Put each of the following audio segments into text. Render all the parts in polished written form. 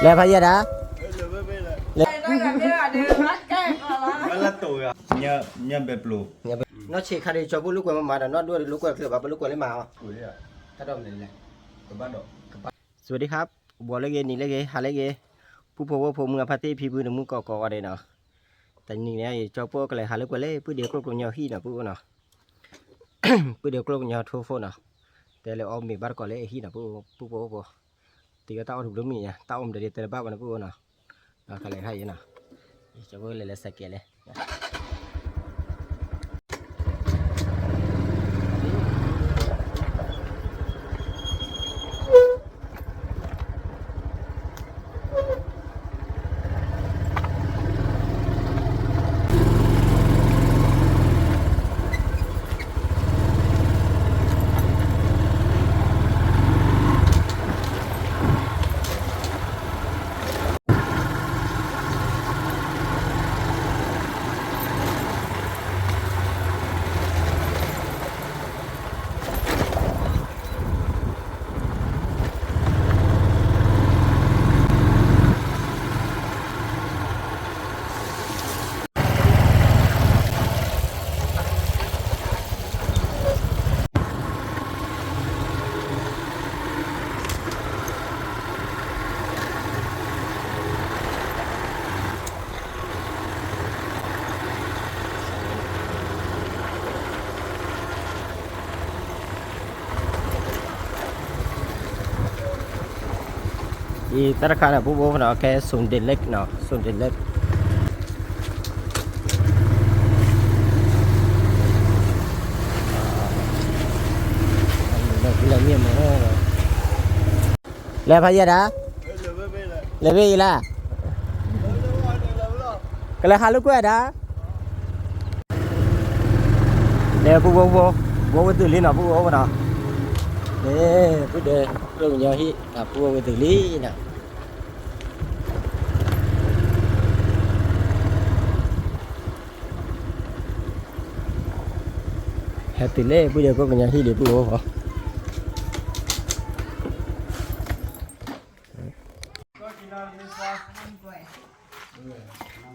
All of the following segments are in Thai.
လဲဖရတာမလာတော့ရညဘက်ပလို နော်ချေခါရီချောပုလူကွယ်မှာတော့နော်တို့လူကွယ်ကဘာလူကွယ်လေးမှာ ကိုရ တတ်တော့မလဲ ကပတ်တော့ สวัสดีครับบัวเล็กนี่เล็กหาเล็กผู้พบผมมือพัดที่พี่พื้นมือกอกได้เนาะแต่นี่เนี่ยเจ้าพวกอะไรหาเล็กกว่าเล่ผู้เดียวกลุ่มยาฮีเนาะผู้เนาะผู้เดียวกลุ่มยาทั่วโฟเนาะแต่เราเอามีบาร์ก่อนเล่ฮีเนาะผู้พบตีก็ต้าถูกล้มมีเนี่ยต้าอมเดี๋ยวแต่ละบ้านนะผู้เนาะอะไรให้เนาะเจ้าพวกเลยละสักเกเลยอีตระคานะผู้เนาะแค่ส่วนเด็กเล็กเนาะส่วนเด็กเล็กเราเมียมาแล้วพายะดาเลเวอีล่ะก็เลยหาลูกกว่าดาแล้วผู้ตื่นลิ้นเนาะผู้เนาะนี่ผู้เดินเรื่องยาฮีผู้ตื่นลิ้นเนาะแฮปปี้เล่ผู้เดียวก็เป็นยาฮีเดี๋ยวผู้เหรอ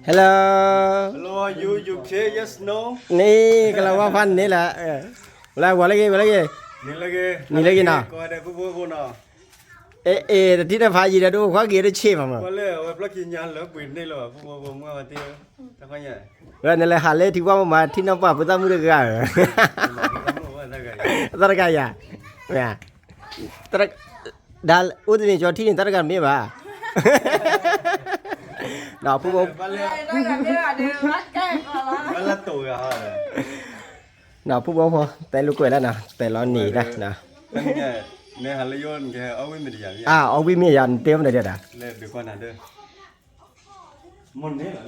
ฮัลโหล Hello you UK yes no นี่ก็เราว่าพันนี่แหละแล้วว่าอะไรกันนี่ละเก นี่ละเกนะ ก็ได้ผู้เนาะ เอที่ได้พายีได้ดูข้าเกี่ยวได้เชี่ยมั้ง ก็เลยว่าปลักกินยาแล้วปิดได้หรอผู้เมื่อวันที่ตะกันเนี่ย นั่นแหละหาเล่ที่ว่ามาที่น้องป้าพุทธมุขกันตระกายเนี่ยตระดัลอุดนี่จอที่นี่ตระกันไม่บ้าเราผู้บอกมาละตัวอ่ะเราผู้บอกพอแต่ลูกกล้วยแล้วนะแต่เราหนีนะเนี่ยฮัลโหลนแกเอาไว้ไม่ได้ยังเอาวิมียันเตี้ยมเลยเด็ดอ่ะเล่เดี๋ยวก่อนนะเด้อมันนี่เหรอ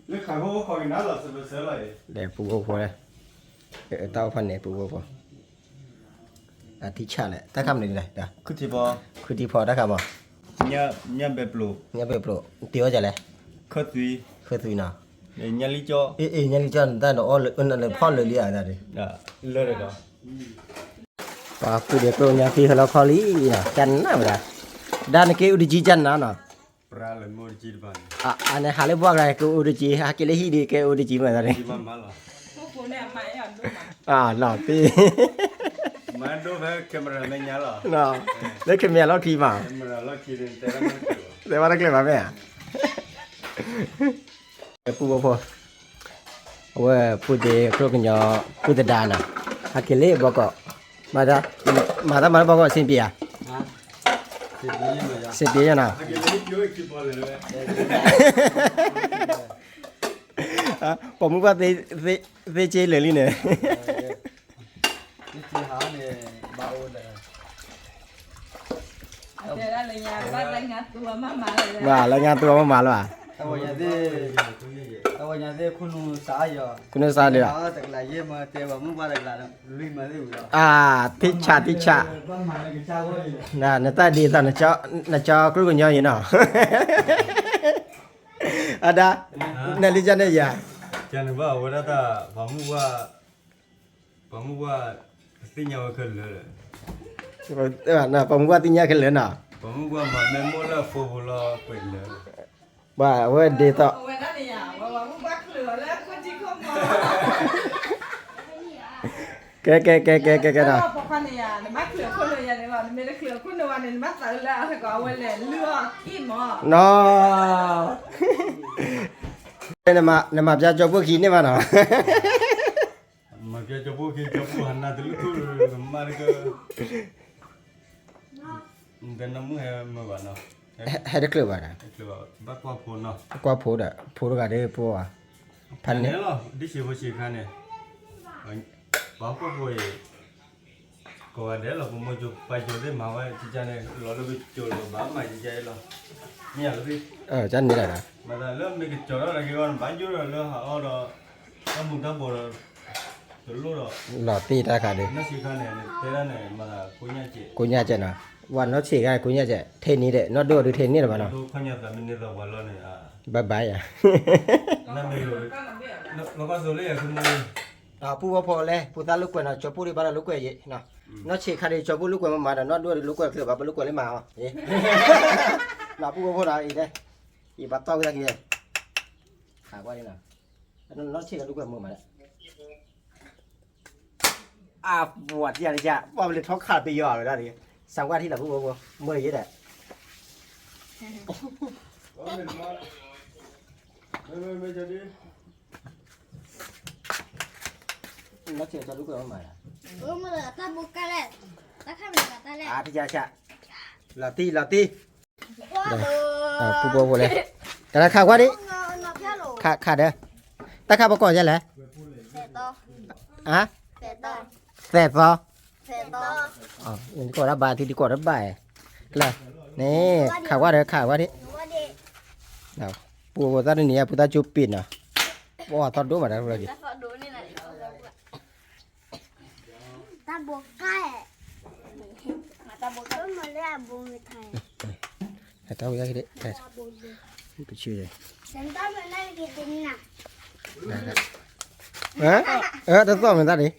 เล่ขายพวกของนั่นเหรอเสือเลย เดี๋ยวผู้บอกพอเลยเต้าพันเนี่ยผู้บอกพอที่ชาเลยถ้าคำหนึ่งเลยเดี๋ยวคือที่พอถ้าคำอ่ะเนี่ยแบบปลูกเนี่ยแบบปลูกเตี้ยจะเลยข้าวตุยเนาะเนี่ยลิจ่อเนี่ยลิจ่อแต่เนาะอะไรพ่อเลยเลี้ยอะไรดิเลยเหรอป่าผู้เด็กโตเนี่ยพี่เราคอลีนะจันนะบ่ด้านเกี่ยวดิจิจันนะเนาะปลาเลยมูดิจิบ้านอันนี้หาเลยบอกอะไรกูอุดิจิหาเกลี่ยฮีดีเกี่ยวดิจิมาอะไรดิมาล่ะพวกคุณเนี่ยไม่อ่านดูหล่อพี่มาดูแค่แคมราไม่ยาหรอเนาะเล็กแค่เมียเราขี่มาแคมราเราขี่เดินแต่ละมันแต่ว่านักเล่นมาแม่ผู้บ่พอว่าผู้เด็กโตกันยอผู้เด็ดานะหาเกลี่ยบอกก็มาบอกว่าสินเปียสินเปียนะผมว่าเตเจเลยนี่เนี่ยที่หาเนี่ยบ้าเลยเดี๋ยวอะไรเงี้ยว่ารายงานตัวมาเลยว่ารายงานตัวมาแล้วอ่ะเอาอย่างนี้คุณสายอ่ะคุณสายเลยอ่ะแต่ละเยี่ยมแต่ว่ามึงว่าแต่ละลุยมาได้อยู่ทิชาน่ะน่าตาดีตอนน่ะจ้าครูกันย่ออยู่เนาะada nali jana ya jana ba wada ta pamu wa tinya wa khel le na pamu wa tinya khel le na Kamu gua mah memola fobola pelle. ว่าเว้ยดีต่อ เอาไว้นั่นเลยอ่ะว่ามึงบักเหลือแล้วคนที่เข้ามา แกนะ ปกติอ่ะบักเหลือคนเลยอ่ะเนี่ยว่าไม่ได้เหลือคนเดียวเนี่ยบักแต่แล้วก็เอาไว้เลยเลือกกินหมอ เนาะนมาจะจบพวกขี้นี่มาเนาะ Makia coba kita hanna dulu tu marga. Dan namu hai mana? ให้ได้เคลือบอ่ะนะ Keluar bakwa phone no. กว่าโพดอ่ะโพดก็ได้พวกพัน Ni เนี่ย lo, di siapa sih kan ni? Bakwa boy. Kau ada lo, kau mau coba jadi mawa cica ni lalu bicol lo, bapa cica lo. Ni lebih. จันนี่แหละนะ Mana lo mikir coro lagi kan baju lo, ada kamu dah boleh. Dulu lo. หล่อตีตาขาดเลย Nasi kan ni, tera ni mana punya cik. กูญาเจนะวันเขาฉีกให้กูญาเจเทนนี้เด้นอดดูดูเทนนี่หรือเปล่าเนาะ Tu kan ya kami ni dah walau ni. บายบายอ่ะ Nama lo. Lepas tu le aku mau. ผู้พอเลยผู้ตาลูกกวยนะจอผู้ที่บ้านลูกกวยเยเนาะนอฉีกขาดจอผู้ลูกกวยมาแต่นอดดูลูกกวยคือแบบลูกกวยเลยมาอ่ะเอ๊ะเราผู้พอเราอีเด้อีบัตต้อกันกี่เด้หาว่านี่นะนอฉีกลูกกวยมือมาเนี่ยปวดอย่างนี้จ้ะว่ามันเลยท้องขาดไปย่อเลยได้ดิสังว่าที่เราผู้พอเมื่อยี่แหละ ไม่jadi. นอฉีกจอลูกกวยมา Umur tak buka le. Tak kan kata le. ที่จะจะลาตี Waduh. ผู้พอเลยแต่ละข้าวว่าดิ Ngop ya lo. ขาดเด้อตาข้าวประกอบใช่ไหม Seto. อ่ะ Seto. แสบพอ Seto. อ๋อนี่ก็รับบายที่ดีกว่ารับบายแล้วนี่ข่าวว่าเด้อข่าวว่าดิ Wadi. เอาปูตาเนี่ยปูตาจุบปินอ่ะว่าตอนดูมาแล้วเลย Tak dulu ni nak. Tak buka. Mata buka malah abung thai. แต่เต้าอยากได้แต่ไปชื่อเลย Sentar mana kita ni nak. จะซ่อมมันตาดิ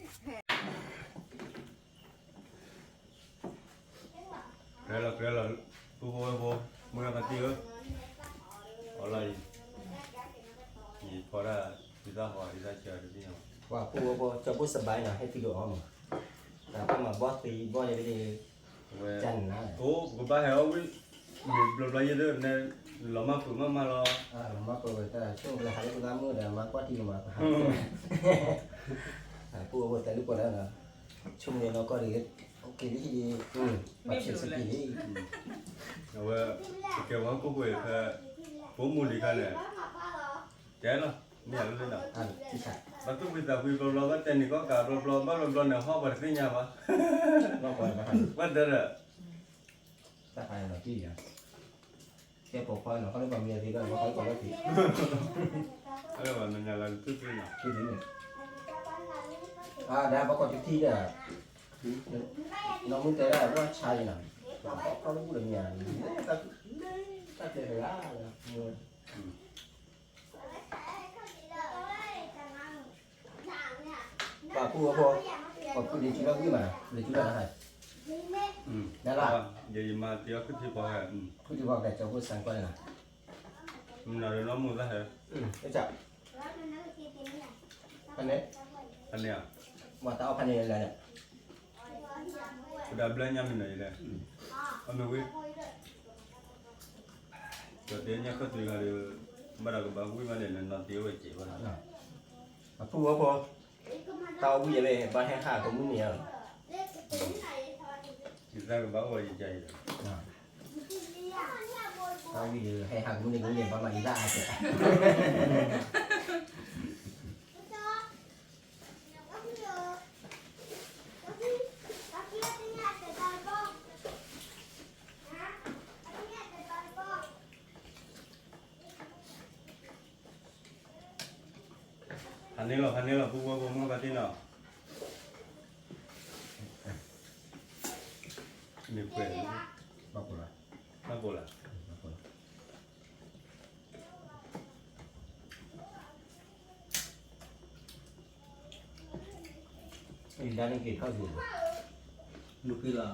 Kira-kira tu bawa mula mati ke? Oleh. Ni pada kita cari ni. ว่าปูจะพูดสบายหน่อยให้ตีดูอ้อมแต่ถ้ามาบอสตีบอสจะได้จันนะ Oh, gua bahaya we. Belum lagi tu ni lama tu mama lo. มาเปิดแต่ช่วงเวลาหาลูกน้ำมือเดี๋ยวมากว่าที่มาหาปูแต่ลูกแล้วนะช่วงนี้เราก็เรียนโอเคที่ดีมาเช็คสกีนี่ Awe kewan ku we ke pomuli kan ni. Jangan ni ada ni nak. ที่ขาด Batu kita belum kan ni kau kah belum ni hak bersihnya apa? รอบก่อนนะครับ Betul tak? ถ้าใครหน่อยที่อ่ะแค่ปกครองเนาะเขาเรียกว่าเมียทีก็เขาบอกว่าที Ada mana nyala tu tu nak. ที่นี่ได้ประกอบที่เนี่ยน้องมึงแต่ได้ว่าชายน่ะเขารู้เรื่องงานถ้าเจอแล้วป่าพูดว่าพอพูดดีจุดแล้วกี่มาดีจุดแล้วนะ Dah lah. Jadi mati aku tiba kan. พูดดีว่าแต่เจ้าพูดสั่งก่อนนะ Mana ada nama dah ya. ไม่จับพันเนี้ย Ania. มาตาเอาพันเนี้ยอะไรเนี่ย Sudah belanja mana ini? Ame we. Katanya kau tinggal di mana ke bangui mana nanti we cik mana. พูดว่าพอเตาวิ่งไปบ้านแห้งขาของมึงเนี่ย Kita ke bawah je cai. เตาวิ่งให้ห่างมึงเนี่ยประมาณนี้ได้เจ้ะ Hani lo, buat mau berarti no. Ini kue. บอกกูละ Nak bola. อีกด้านนึงกินข้าวสวย lúc kia là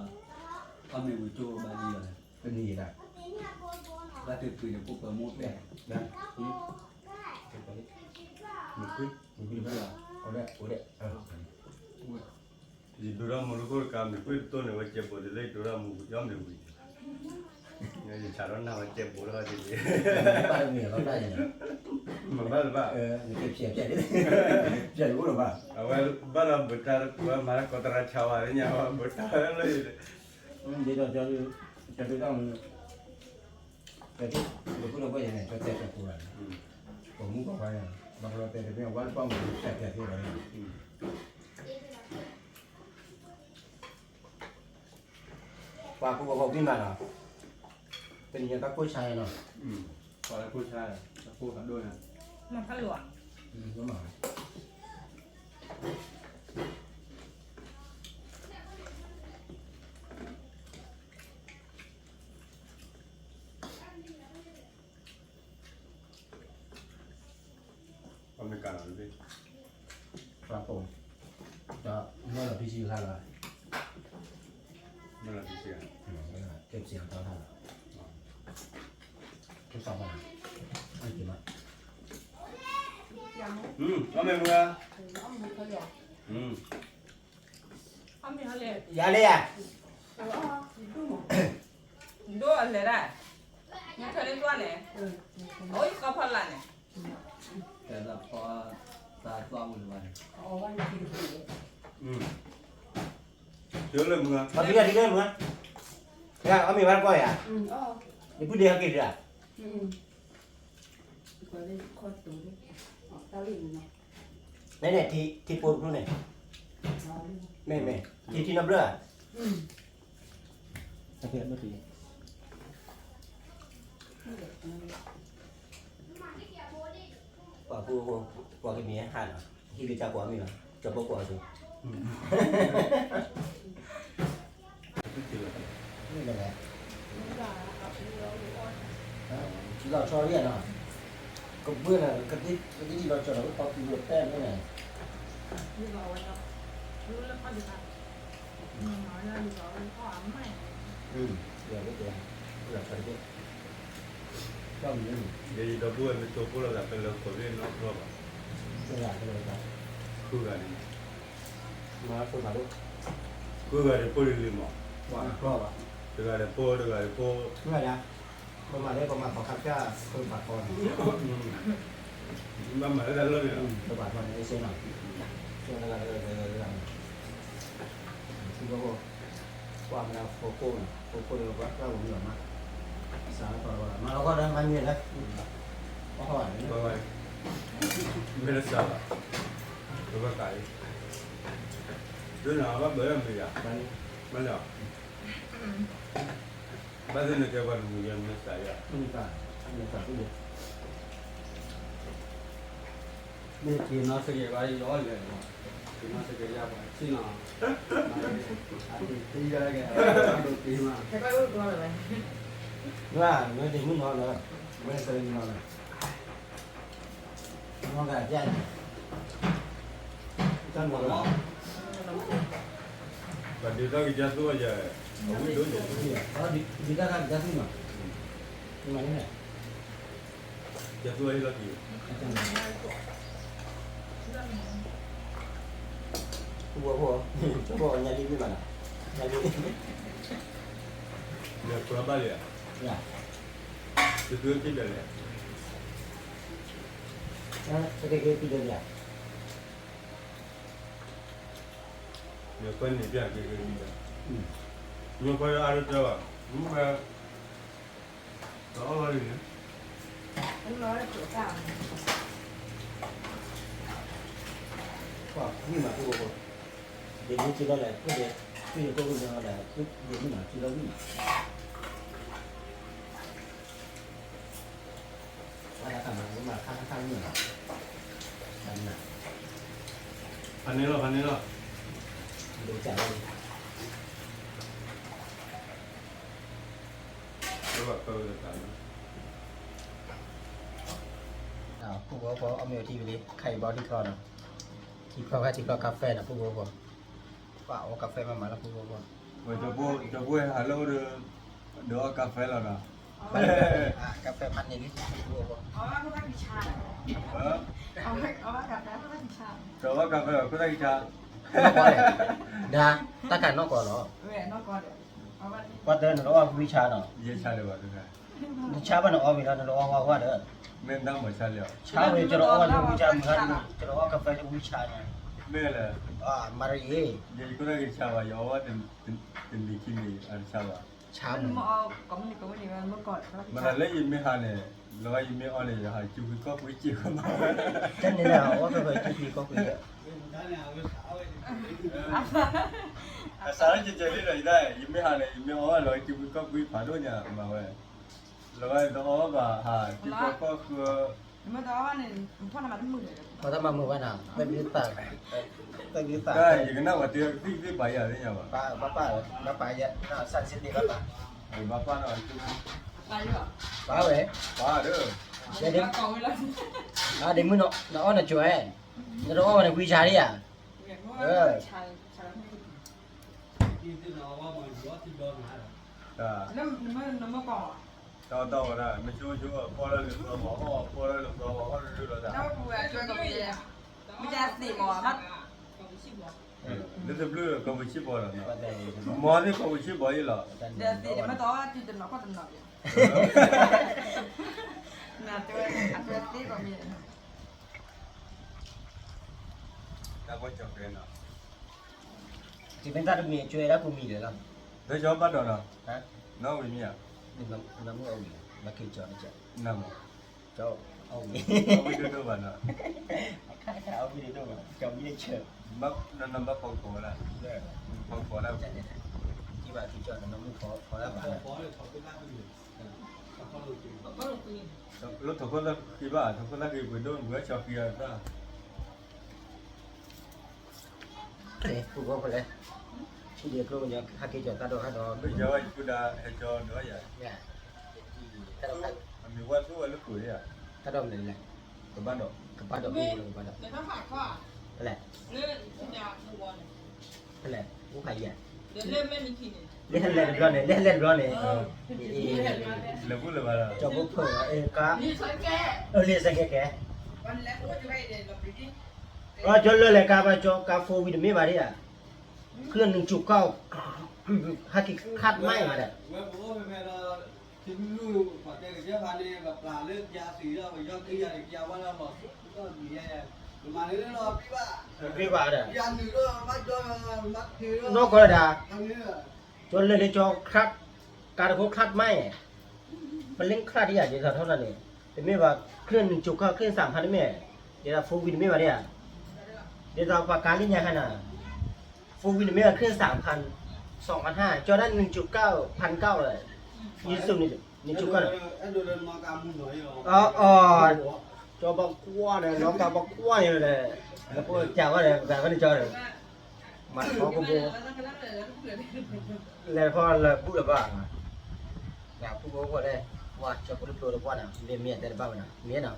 con mình buổi trưa bà đi rồi เป็นนี่นะแล้วถือปืนปุ๊บเปิดมุดเลยนะ มึงคุย มึงกินไม่หรอเอาได้เอาได้ဒီဒူရာမလူကိုကမ်းကိုတော့နေဝချက်ပေါ်လေဒူရာမူရောင်းနေဘူး။ညချာတော့နာဝချက်ပေါ်လာတယ် ป้าเนี่ยเราได้ยังไง ။မဘာဘာ นี่เพียบเพียบเพียบรู้หรือเปล่า အဝဲဘာလာဘတာကမာကတရာချဝရညာဘတာလေ เดี๋ยวจะไปต้องแต่ที่เดี๋ยวพูดเราไปยังไงก็แตกกับตัวผมมึงบอกไปบางเราแต่เดี๋ยววันป้อมแตกที่ไหน ว่าผู้บอกพี่มาเนาะเป็นยังกับผู้ชายเนาะ พอแล้วผู้ชายพูดกันด้วยนะ มันก็หลวง ก็มา ก็ไม่กล้าเลย ครับผมจะเมื่อเราพี่ชื่อท่านละ ไม่ละพี่เสีย เก็บเสียงตอนท่านทุกสองวันไม่กี่มั้ย ก็ไม่มึงอ่ะเขามีเขาเลย อย่าเลยอ่ะ ดูอะไรได้ยังเคยเล่นตัวเนี่ยโอ้ยก็พอละเนี่ย แต่ละพอตาซ้อมวันวัน เจอเลยมึงอ่ะ มาที่นี่มึงเนี่ยเอามีวันก่อยอ่ะนี่ผู้เดียวกินอ่ะเนี่ยที่ปูนู่นเนี่ยไม่ที่น้ำเรือโอเคไม่ตีกว่าผู้กว่ากินมีอาหารอ่ะที่กินจากกว่ามีอ่ะจะบอกกว่าสิ นี่แหละที่เราชอบเรียนเนาะก็เบื่อน่ะก็ที่เราชอบเราตอนที่เราแต้มนี่ไง ดูเราไว้แล้วดูแล้วก็ดูค่ะน้อยแล้วดูเราพ่อไม่ เดี๋ยวก็เดี๋ยวเราชอบเรียนก็มีนี่ เดี๋ยวจะพูดเป็นตัวพูดเราเป็นเราคนเรียนนอกรอบ ตัวอย่างก็เลยครับ คู่กัน มาคุยมาดู คู่กันพูดเรื่องมั้ง ว่าก็ว่า เรื่องอะไรพูดเรื่องอะไรพูด เมื่อนะประมาณนี้ประมาณของคับแค่คนปากคอ มันมาแล้วเลย ตัวปากคอในเส้นหน่อยช่วงนั้นเลยที่ก็ความเราโฟกัสเราก็เราเหนื่อยมากสารต่อมาเราก็ได้มันมีแล้วก็หอยนี่ ก็ไปไม่ได้สาบตัวก็ไก่ด้วยนะว่าเบื่อไม่อยาก มัน ไม่อยากบ้านที่นี่แกว่ามึงยังไม่ใส่อ่ะ ไม่มีการที่เดียวนี่ทีน่าสเกลว่าย้อนเลยทีน่าสเกลยาบ้าที่น่ะที่ยาแกดูทีมา ใช่ก็รู้ตัวเลย ว่าเมื่อถึงมึงนอนเลยเมื่อเสร็จนอนเลยนอนกันแจ้งจันหมดแล้ว แต่เดี๋ยวต้องกินตัวใหญ่เอาไม่รู้จะ แล้วดีได้กันจะที่ไหนที่ไหนเนี่ย จะตัวให้เรากิน ผู้บอกอย่ารีบพี่มาน่ะอย่ารีบ เดี๋ยวตัวบ้าเลยอ่ะ เนี่ย จะตัวกินได้เลย สเกลปีเดียว เดี๋ยวคนนี้เปลี่ยนกินกินได้มึงคอยอารุจ้ามึงแบบต่ออะไรเนี่ย มันน้อยตัวกลาง ก็นี่มาผู้บอกเดี๋ยวนี้ที่เราแหละเดี๋ยวที่เราต้องเราแหละเดี๋ยวนี้มาที่เราวิ่งว่าจะทำอะไรมาข้างๆนี่หรอนั่นน่ะ พันนี้เหรอ ดูใจเลย แล้วแบบเปิดกัน ผู้บอกเอาเมลที่ไปเลยไข่บอที่คอนะที่คอแค่ที่คอกาแฟนะผู้บอกเปล่ากาแฟมาแล้วผู้บอก ว่าจะพูดฮัลโหลเด้อ เดี๋ยวกาแฟแล้วนะ กาแฟพันนี่นี่บัวบ่ เอาว่าเขาได้กี่ชา เออ เอาว่ากาแฟเขาได้กี่ชา เดี๋ยวกาแฟก็ได้จ้า นอกก่อนเลยดาตะกันนอกก่อนเหรอ เว้ยนอกก่อนเอาว่า ว่าเดินเราว่าวิชาเนาะ เยชาเลยว่ะทุกท่าน วิชาบ้านเรามีแล้วเราว่าเด้อ แม่นั่งหมดชาเลย ชาเวจะเราว่าวิชาเหมือนกันจะเราว่ากาแฟจะวิชาเนี่ย แม่เลย มาเรีย เดี๋ยวก็ได้ชาว่ะยอว่าเป็นดีกินนี่อันชาว่ะ ชา มันมาเอาก็มันเมื่อก่อน มันอะไรยิ่งไม่หาเนี่ยเรายิ่งไม่อ่อนเลยหาจิ้วก็คุยจิ้วมา ฉันนี่แหละว่าเคยกินก็คุย สารจะเจอได้ได้ยิ่งไม่หาเนี่ยยิ่งไม่อ่อนเราจิ้วก็คุยผ่านด้วยเนี่ยมาเว้ยเราก็ต้องอ่อนมาหาจิ้วก็คือ เมื่อตอนว่าเนี่ยพ่อทำมาทั้งมือเลย พอถ้ามาเมื่อวันน่ะเป็นยืดตาเป็นยืดตา ได้อย่างนั้นว่าเดี๋ยวที่ไปอ่ะเนี่ยว่ะ ป้าไปเยอะน่าสั่นสิดีแล้วป้า ไอ้บ้าป้าเนาะจิ้ว ตายเหรอ ป้าเว้ย ป้าเด้อ เดี๋ยวกองไว้แล้ว เดี๋ยวมึงเนาะอ้อนช่วยเราอ้อนวิชาดิอ่ะ ชาย อ่า แล้วเมื่อก่อน 到了，没修修，跑了六个毛毛，跑了六个毛毛就了的。 แล้วกูช่วยกับพี่ไม่จะสี่หมอครับ 那是不是搞不起包了呢？毛的搞不起包一了。 เดี๋ยวสี่เดี๋ยวมาต่อที่จะหนอกก็จะหนอกน่าจะอาจจะสี่กับพี่ 那我叫谁呢？ ที่เป็นตามีช่วยแล้วกูมีเลยล่ะ 那叫巴掌呢？ ฮะ 那为咩？ นี่น้ำมือเอาอยู่มาคือจอนี่จ้ะ 那么， เจ้าเอาอยู่ 那为这个吧呢？ ข้าเอาไปดูว่าเจ้าไม่ได้เชื่อ 那没放过了，放过了。 จัดเนี่ยที่ว่าที่จอน้ำมือขอแล้วบ้าง รถถกรถกี่บาทถกรถกี่ไปโดนเบื่อชอบเกียร์ซะ เฮ้ยกูก็ไปเลยที่เดียวก็ยังฮักกี้จอตาดอกฮักดอก ไม่เจอไอ้กูด่าไอ้จอเนื้อใหญ่ เนี่ยตาดอก มันมีวันสู้แล้วปุ๋ยอ่ะ ตาดอกเลยแหละ กับบ้านดอก กับป้าดอกกูเลยป้าดอก เดี๋ยวถ้าฝากว่า นั่นแหละ เรื่องสัญญาตัว นั่นแหละกูใครอ่ะ เดี๋ยวเรื่องไม่มีทีนี่ เล่นเล่นร้อนเนี่ยเล่นร้อนเนี่ย แล้วพูดเลยว่า จอบุกเพิ่งกะ นี่สังแก เรียนสังแก วันแรกก็จะไปเดี๋ยวเราไปที่ จนเลยกามาจอกาโฟวิดไม่มาดิอ่ะเครื่อง1.9ฮักกี้คาดไม่มาเนี่ย เมื่อผมไปเราทิ้งลูกปัจจัยเจ้าพันธุ์แบบปลาเลือกยาสีเราไปยอดที่ยาว่าเราบอกก็มีอะไรมาในเรื่องเราพี่ว่า พี่ว่าเนี่ย ยาหนึ่งด้วยมัดด้วยมัดทีด้วย นอกก็ได้ ทั้งนี้ จนเลยจอครับการโคคาดไม่มันเล่นคาดที่อ่ะเดี๋ยวเท่านั้นเองแต่ไม่ว่าเครื่อง1.9เครื่อง3,000ได้ไหมเดี๋ยวโฟวิดไม่มาเนี่ยเดี๋ยวเราปากกาลิ้นยาขนาดโฟวิดไม่มาเครื่อง3,000 2,500จอด้าน1.9 1,900เลยยี่สิบนี่1.9เลย ไอ้ดูเดินมากำมือหน่อย จอบักกัวเนี่ยน้องกาบักกัวอยู่เลยแล้วพวกเจ้าก็เลยแบบว่านี่จอเลยมันพอกูโบแล้วพอเลยพูดเลยว่าอยากพูดก็ได้ว่าจะพูดโปรดว่าน่ะเรียนเมียแต่บ้านน่ะเมียน่ะ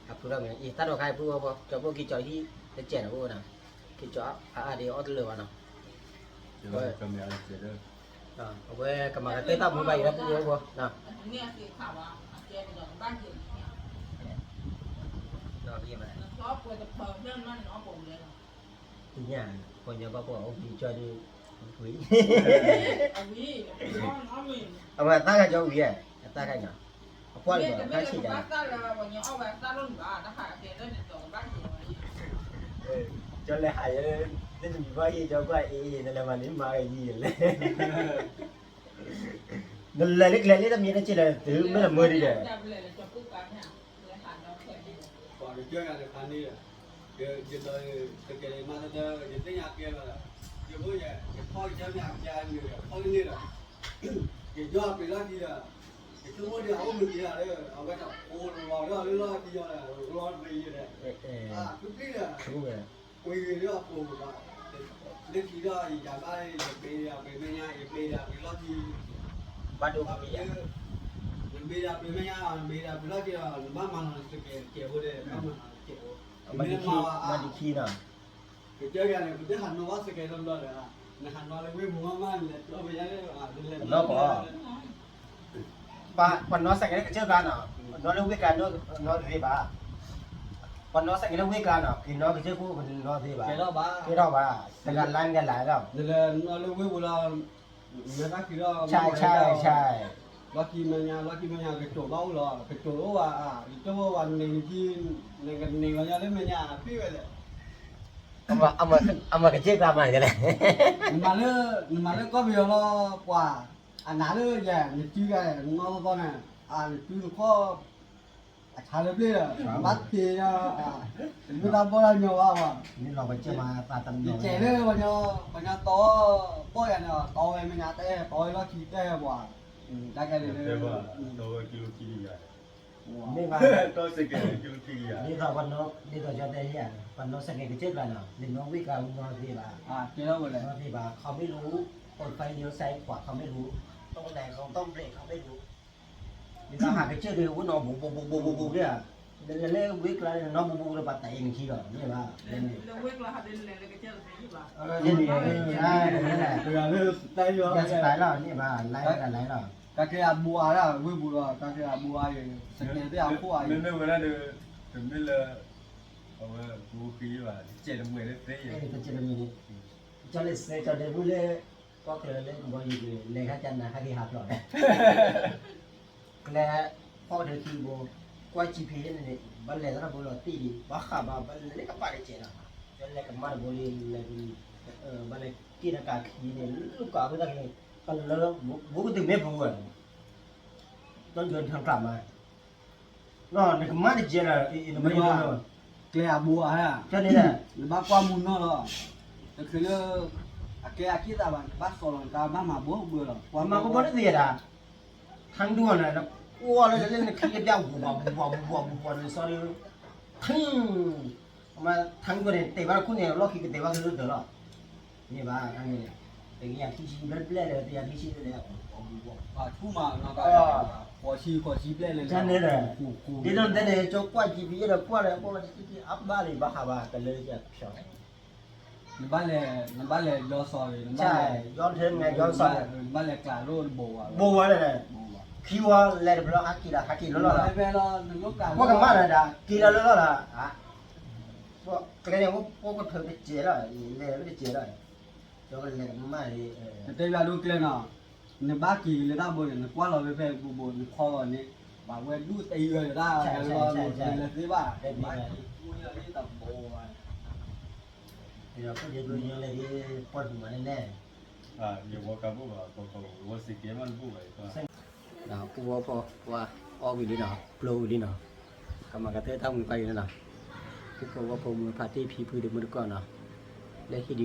ครับพูดแล้วเมียอีตัดออกใครพูดว่าจะพูดกี่จอที่จะเจ๋งนะพูดน่ะกี่จอเดี๋ยวเอาตัวเลยว่าน่ะ เดี๋ยวก็มีอะไรเจอเด้อ เอาไว้กำลังเตะตั้มมือไปแล้วพูดว่าน่ะ เนี่ยสีขาวอ่ะเจ๊เป็นบ้านเจ๊ เราเรียนมา ชอบเปิดเปิดเรื่องมันน้องผมเลย ทีนี้คนจะบอกว่าโอ้ยจอดีคุย เอาวิน้องน้องมี เอามาตั้งกันจะวิ่งตั้งกันเนาะเอาควันก่อนข้าชี้จ้ะ บ้านตาเราวันนี้เอาแบบตาลุ่นบ้านนะคะเจ๊ได้ในตัวบ้านเจ๊ จนเลยหายเลยนี่จะมีว่ายี่เจ้าก็นั่นแหละมันนี่มาไอ้ยี่เลยนั่นแหละเล็กๆนี่จะมีนั่นจีเลยถือไม่ละมือดีเลย จะไปเลยจะพูดกันเนี่ยเลยหันเราแค่นี้ ก่อนจะเจอกันในพันนี้เดี๋ยวจะเลยจะเกิดมาจะเจอจะได้อยากเกี่ยวอะไรเดี๋ยวพวกเนี่ยพ่อจะอยากยาอยู่พ่อนี่แหละเกี่ยวยอดไปรอดดีอ่ะเกี่ยวกับเดี๋ยวเอามือดีอ่ะเลยเอาไปกับโอ้รอรอรอดีอ่ะรอดีเลยทุกที่อ่ะ รู้ไหม คุยเรื่องปูว่าเรื่องที่เราอยากได้ไปไปไม่ง่ายไปไปรอดดี บ้านดูมีอ่ะ ไปไม่ง่ายไปรอดดีบ้านมันจะเกี่ยวเลยบ้านมันเกี่ยว มาดีขี้เนาะ เจอกันเลยจะหันมาว่าสเกลลำดอเลยอ่ะหันมาเลยไม่มัวมันเลยเราไปยังไงอ่ะ แล้วก็ เ Còn nó sạch cái trước gan nào nó đâu biết gan nó gì bà còn nó sạch cái đâu biết gan nào thì nó cái trước cũng nó gì bà cái đó ba cái đâu bà cái gan lan gan lại đâu rồi là nó lưu với là người ta khi đó chai lucky mà nhà cái chỗ bao là cái chỗ cái chỗวันนี้ที่ในวันนี้เลยnhàพี่vậy mà cái chiếc làm này thế này mà nó có việc nó quả nãy nữa giờ nhật chưa cái nó con này chưa có trả lời đi rồi bắt thì người ta bao nhiêu nhiều à nên là phải chơi mà ta tầm nhiều trẻ nữa bao nhiêu to bao nhiêu to em nhà té to nó chỉ té quả đại cái này tôi kilo kilo vậy nên mà tôi sẽ kể kilo kilo vậy đi vào đi vào cho đây nhá còn nó sạch cái chiếc là nào nên nó biết là nó gì bà cái đó rồi đấy nó gì bà không biếtรู้คนไฟเลี้ยวซ้ายขวาเขาไม่รู้ต้องแรงต้องเบรกเขาไม่รู้นี่ถ้าหาcái chiếc thì nó bù đấy à đây là lê biết là nó bù là bạn tại mình khi rồi như bà Lo quét là hạt đến lên cái chơi gì bà. nên thì sai đấy này bây giờ tay vô cái lái rồi như bà lái rồi các cái bùa đó vui bùa các cái bùa gì sạch này tới áo khoai nên nếu mà nó được chuẩn bị là vũ khí và chạy được người đấy thế cái này chơi được mình cho lên xe cho đến vui lên có thể lên bao nhiêu lên hai chân là hai cái hạt rồi làพอเดี๋ยวทีโบกว่า GPS นี่บัลเลนะโบลตีดิบักขะบาบัลเลก็ปาดิเจนะบัลเลก็มาโบลีเลบัลเลกีนะกะขีนี่ลูกกะก็ได้ก็เลบุกตึงไม่พูอ่ะต้องเดินทางกลับมาเนาะนี่ก็มาดิเจนะอีนี่ไม่รู้เนาะ cái bùa ha ฉะนั้นน่ะ ba qua mùn nó rồiคือเรื่องcái kia ta bạn bắt sò lòng ta bắt mà búa bừa rồi มันก็บ่ได้เสียดาทางด่วนน่ะกลัวเลยเล่นเครียดยาวบ่เลยซอรี่ทั้งมาทั้งตัวเนี่ยเตะว่าคุณเนี่ยล็อกขี้เตะว่าคือเด้อนี่บ้าอันนี้แต่อย่างที่ชิมเบลเด้อแต่อย่างที่ชิมเด้อ thu mà nó cái quả chi lên lên ฉะนั้นแหละดิโดนแต่เนี่ยจกกว่าจีพีแล้วกว่าแล้วก็ที่อัพบ้าเลยบ้าบ้ากันเลยจะชอบ nó bắt lẹ do sò rồi ใช่ย้อนเทิงไงย้อนสอน bắt lẹ cả luôn bồ à บัวเลยนะคิวว่าแลดบล็อกฮักกี้ละฮักกี้ล้อละ về lo lúc cả พวกกันมาน่ะดากีละล้อละอ่ะพวกแต่เนี่ยพวกก็เพิ่งไปเจอแล้วเลยไม่ได้เจอแล้วจอกันเลยมาเลย thế là lúc kia nào nên bác kỳ người ta bồi nó quá là về bồ nó kho rồi này bảo về đu tay người ta là thế bà để bác đi tập bồ เดี๋ยวก็เดี๋ยวดูยังเลยที่ปวดหัวแน่ อยู่ว่ากับพวกเขาว่าสิเกมันพวกไอ้ก็ ๆนะกูว่าพอว่าออกอยู่ดีเนาะโปรอยู่ดีเนาะกำมากระเทยทำไปอยู่เนาะกูก็ว่าผมพาที่พีพื้นเดือดมือก่อนเนาะและที่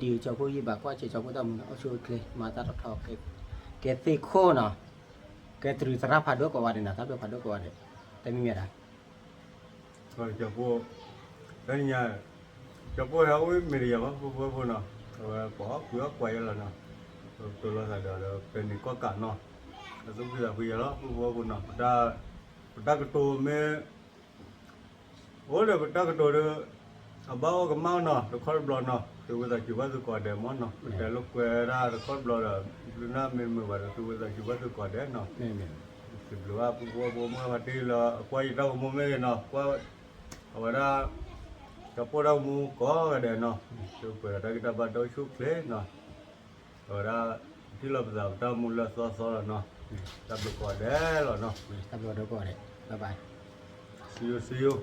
ดีเจ้าพวกยี่บากว่าเจ้าพวกต้องเอาช่วยเลยมาตัดทอกแกตีโคเนาะแกตรึกสารพัดด้วยกว่าเดินะถ้าเป็นพัดด้วยกว่าเดิแต่ไม่มีอะไร ก็จะพวกแล้วเนี่ยจะพวกเราไม่ได้ยังพวกเนาะbỏ cửa quay là nó tôi là cái này có cả nó giống như là bây giờ đó vô cùng nó ta cái tô mê ủa là ta cái tô được bao cái máu nó được khói bò nó tôi bây giờ chỉ bắt được quả để món nó để lúc quay ra được khói bò là nó mình mới bảo tôi bây giờ chỉ bắt được quả để nó thì là vô mà mà đi là quay đâu mua mê nó qua ở ra cái phố đâu mua có cái đèn nó từ bữa ra kita bắt đầu chụp lên nó ở ra thì là giờ ta mua là so là nó ta được quả đế rồi nó ตำรวจด้วยกว่าเดิบายบาย see you